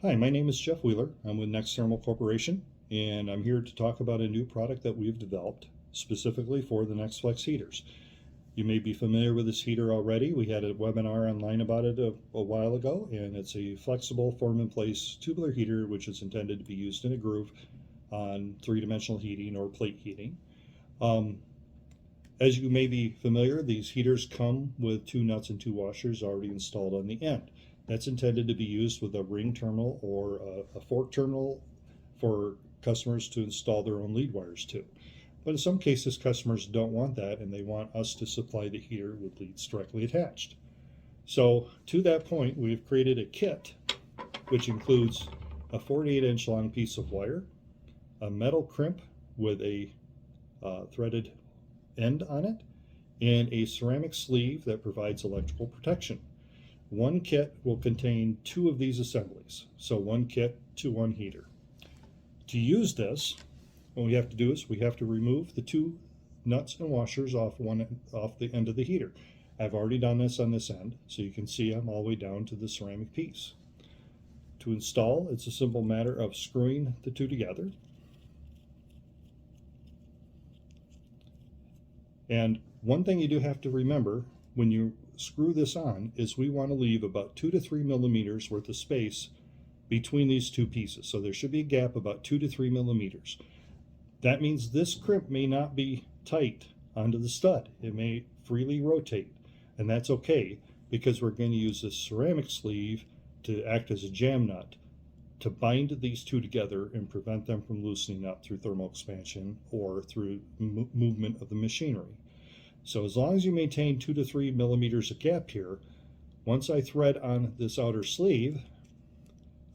Hi, my name is Jeff Wheeler. I'm with Nexthermal Corporation, and I'm here to talk about a new product that we've developed specifically for the Nextflex heaters. You may be familiar with this heater already. We had a webinar online about it a while ago, and it's a flexible form-in-place tubular heater which is intended to be used in a groove on three-dimensional heating or plate heating. As you may be familiar, these heaters come with two nuts and two washers already installed on the end. That's intended to be used with a ring terminal or a fork terminal for customers to install their own lead wires to. But in some cases, customers don't want that and they want us to supply the heater with leads directly attached. So to that point, we've created a kit which includes a 48-inch long piece of wire, a metal crimp with a threaded end on it, and a ceramic sleeve that provides electrical protection. One kit will contain two of these assemblies, so one kit to one heater. To use this, what we have to do is we have to remove the two nuts and washers off the end of the heater. I've already done this on this end, so you can see I'm all the way down to the ceramic piece. To install, it's a simple matter of screwing the two together. And one thing you do have to remember when you screw this on is we want to leave about 2 to 3 millimeters worth of space between these two pieces. So there should be a gap about 2 to 3 millimeters. That means this crimp may not be tight onto the stud. It may freely rotate, and that's okay because we're going to use this ceramic sleeve to act as a jam nut to bind these two together and prevent them from loosening up through thermal expansion or through movement of the machinery. So as long as you maintain 2 to 3 millimeters of gap here, once I thread on this outer sleeve,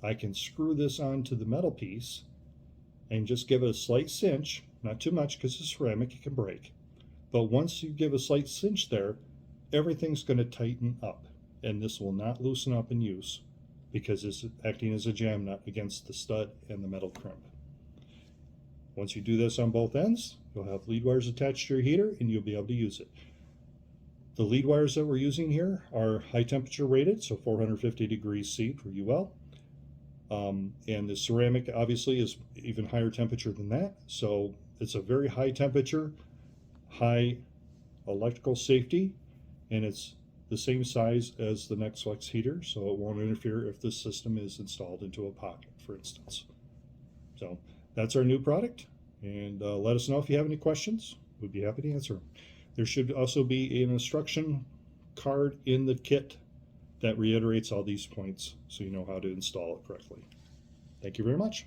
I can screw this onto the metal piece and just give it a slight cinch, not too much because it's ceramic, it can break. But once you give a slight cinch there, everything's going to tighten up, and this will not loosen up in use because it's acting as a jam nut against the stud and the metal crimp. Once you do this on both ends, you'll have lead wires attached to your heater and you'll be able to use it. The lead wires that we're using here are high temperature rated, so 450 degrees C per UL. And the ceramic obviously is even higher temperature than that. So it's a very high temperature, high electrical safety, and it's the same size as the Nextflex heater, so it won't interfere if this system is installed into a pocket, for instance. So that's our new product, and let us know if you have any questions. We'd be happy to answer them. There should also be an instruction card in the kit that reiterates all these points so you know how to install it correctly. Thank you very much.